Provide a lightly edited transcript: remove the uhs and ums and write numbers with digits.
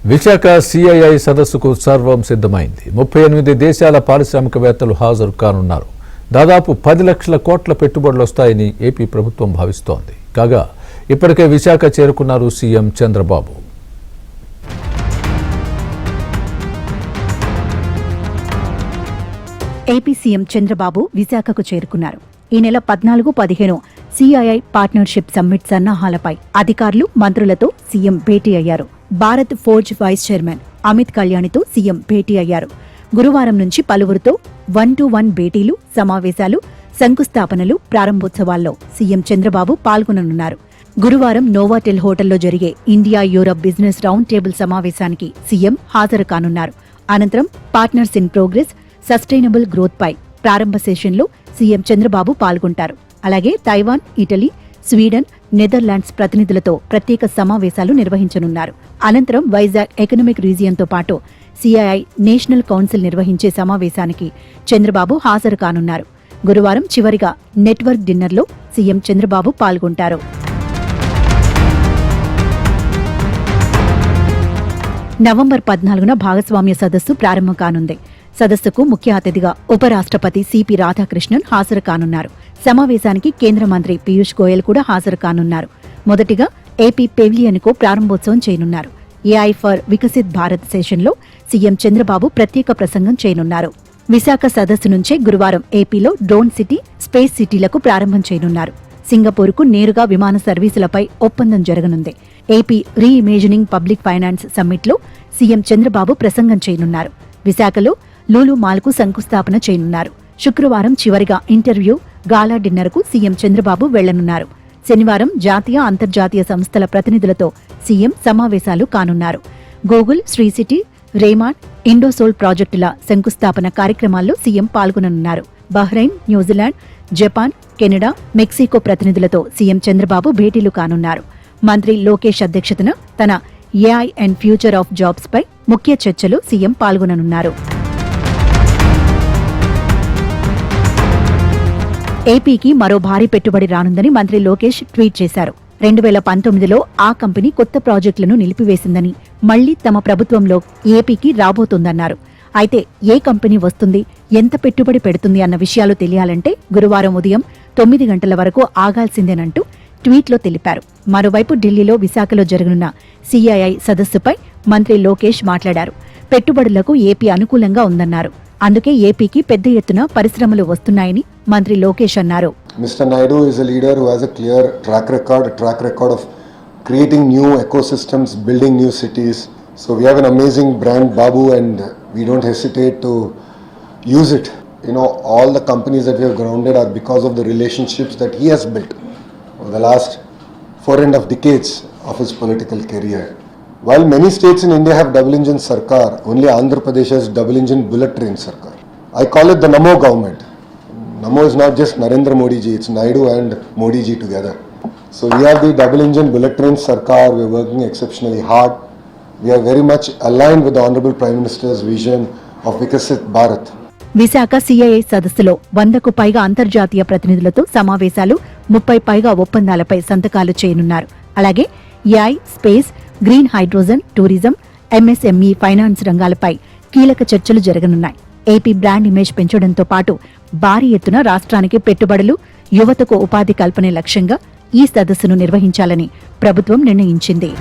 Visakha CII సదస్సుకు సర్వం సిద్ధమైంది. 38 దేశాల పారిశ్రామికవేత్తలు హాజరు కానున్నారు. దాదాపు 10 లక్షల కోట్ల పెట్టుబడులు వస్తాయని ఏపీ ప్రభుత్వం భావిస్తోంది. కాగా ఇప్పటికే విశాఖ చేరుకున్నారు CM Chandrababu. AP CM Chandrababu విశాఖకు చేరుకున్నారు. ఈ నెల 14-15 సిఐఐ పార్ట్నర్షిప్ సమ్మిట్ సన్నాహాలపై అధికారులు, మంత్రులతో సీఎం భేటీ అయ్యారు. Bharat Forge vice chairman Amit కళ్యాణితో సీఎం భేటీ అయ్యారు. గురువారం నుంచి పలువురితో 1-to-1 భేటీలు, సమావేశాలు, శంకుస్థాపనలు, ప్రారంభోత్సవాల్లో సీఎం చంద్రబాబు పాల్గొననున్నారు. గురువారం నోవాటెల్ హోటల్లో జరిగే India Europe business round table సమావేశానికి సీఎం హాజరు కానున్నారు. అనంతరం partners in progress, sustainable growth పై ప్రారంభ సెషన్లో సీఎం చంద్రబాబు పాల్గొంటారు. అలాగే తైవాన్, ఇటలీ, స్వీడన్, నెదర్లాండ్స్ ప్రతినిధులతో ప్రత్యేక సమావేశాలు నిర్వహించనున్నారు. అనంతరం వైజాగ్ ఎకనామిక్ రీజియన్తో పాటు సిఐఐ నేషనల్ కౌన్సిల్ నిర్వహించే సమావేశానికి చంద్రబాబు హాజరు కానున్నారు. గురువారం చివరిగా నెట్వర్క్ డిన్నర్లో సీఎం చంద్రబాబు పాల్గొంటారు. నవంబర్ 14న భాగస్వామ్య సదస్సు ప్రారంభం కానుంది. సదస్సుకు ముఖ్య అతిథిగా ఉపరాష్ట్రపతి సిపి రాధాకృష్ణన్ హాజరు కానున్నారు. సమావేశానికి కేంద్ర మంత్రి పీయూష్ గోయల్ కూడా హాజరు కానున్నారు. మొదటిగా ఏపీ పెవిలియన్కు ప్రారంభోత్సవం చేయనున్నారు. ఏఐ ఫర్ వికసిత్ భారత్ సెషన్లో సీఎం చంద్రబాబు ప్రత్యేక ప్రసంగం చేయనున్నారు. విశాఖ సదస్సు నుంచే గురువారం ఏపీలో డ్రోన్ సిటీ, స్పేస్ సిటీలకు ప్రారంభం చేయనున్నారు. సింగపూర్కు నేరుగా విమాన సర్వీసులపై ఒప్పందం జరగనుంది. ఏపీ రీఇమేజినింగ్ పబ్లిక్ ఫైనాన్స్ సమ్మిట్లో సీఎం చంద్రబాబు ప్రసంగం చేయనున్నారు. విశాఖలో లూలు మాల్కు శంకుస్థాపన చేయనున్నారు. శుక్రవారం చివరిగా ఇంటర్వ్యూ, గాలా డిన్నర్కు సీఎం చంద్రబాబు వెళ్లనున్నారు. శనివారం జాతీయ, అంతర్జాతీయ సంస్థల ప్రతినిధులతో సీఎం సమావేశాలు కానున్నారు. Google, Sri City, Raymond, Indosol ప్రాజెక్టుల శంకుస్థాపన కార్యక్రమాల్లో సీఎం పాల్గొననున్నారు. Bahrain, New Zealand, Japan, Canada, Mexico ప్రతినిధులతో సీఎం చంద్రబాబు భేటీలు కానున్నారు. మంత్రి లోకేష్ అధ్యక్షతన తన AI and future of jobs పై ముఖ్య చర్చలో సీఎం పాల్గొననున్నారు. ఏపీకి మరో భారీ పెట్టుబడి రానుందని మంత్రి లోకేష్ ట్వీట్ చేశారు. 2019లో ఆ కంపెనీ కొత్త ప్రాజెక్టులను నిలిపివేసిందని, మళ్లీ తమ ప్రభుత్వంలో ఏపీకి రాబోతోందన్నారు. అయితే ఏ కంపెనీ వస్తుంది, ఎంత పెట్టుబడి పెడుతుంది అన్న విషయాలు తెలియాలంటే గురువారం ఉదయం 9 గంటల వరకు ఆగాల్సిందేనంటూ ట్వీట్లో తెలిపారు. మరోవైపు ఢిల్లీలో, విశాఖలో జరగనున్న సిఐఐ సదస్సుపై మంత్రి లోకేష్ మాట్లాడారు. పెట్టుబడులకు ఏపీ అనుకూలంగా ఉందన్నారు. అందుకే ఏపీకి పెద్ద ఎత్తున పరిశ్రమలు వస్తున్నాయని మంత్రి లోకేష్ అన్నారు. Mr. Naidu is a leader who has a clear track record of creating new ecosystems, building new cities. So we have an amazing brand, Babu, and we don't hesitate to use it. You know, all the companies that we have grounded are because of the relationships that he has built over the last 4.5 decades of his political career. While many states in India have double engine Sarkar, only Andhra Pradesh has double engine bullet train Sarkar. I call it the Namo government. Namo is not just Narendra Modi ji, it's Naidu and Modi ji together. So we have the double engine bullet train Sarkar. We are working exceptionally hard. We are very much aligned with the Honorable Prime Minister's vision of Vikasit Bharat. Visakha CII సదస్సులో 100కు పైగా అంతర్జాతీయ ప్రతినిధులతో సమావేశాలు, 30 పైగా ఒప్పందాలపై సంతకాలు చేయనున్నారు. అలాగే AI, space, green hydrogen, tourism, MSME, finance రంగాలపై కీలక చర్చలు జరగనున్నాయి. ఏపీ బ్రాండ్ ఇమేజ్ పెంచడంతో పాటు భారీ ఎత్తున రాష్ట్రానికి పెట్టుబడులు, యువతకు ఉపాధి కల్పనే లక్ష్యంగా ఈ సదస్సును నిర్వహించాలని ప్రభుత్వం నిర్ణయించింది.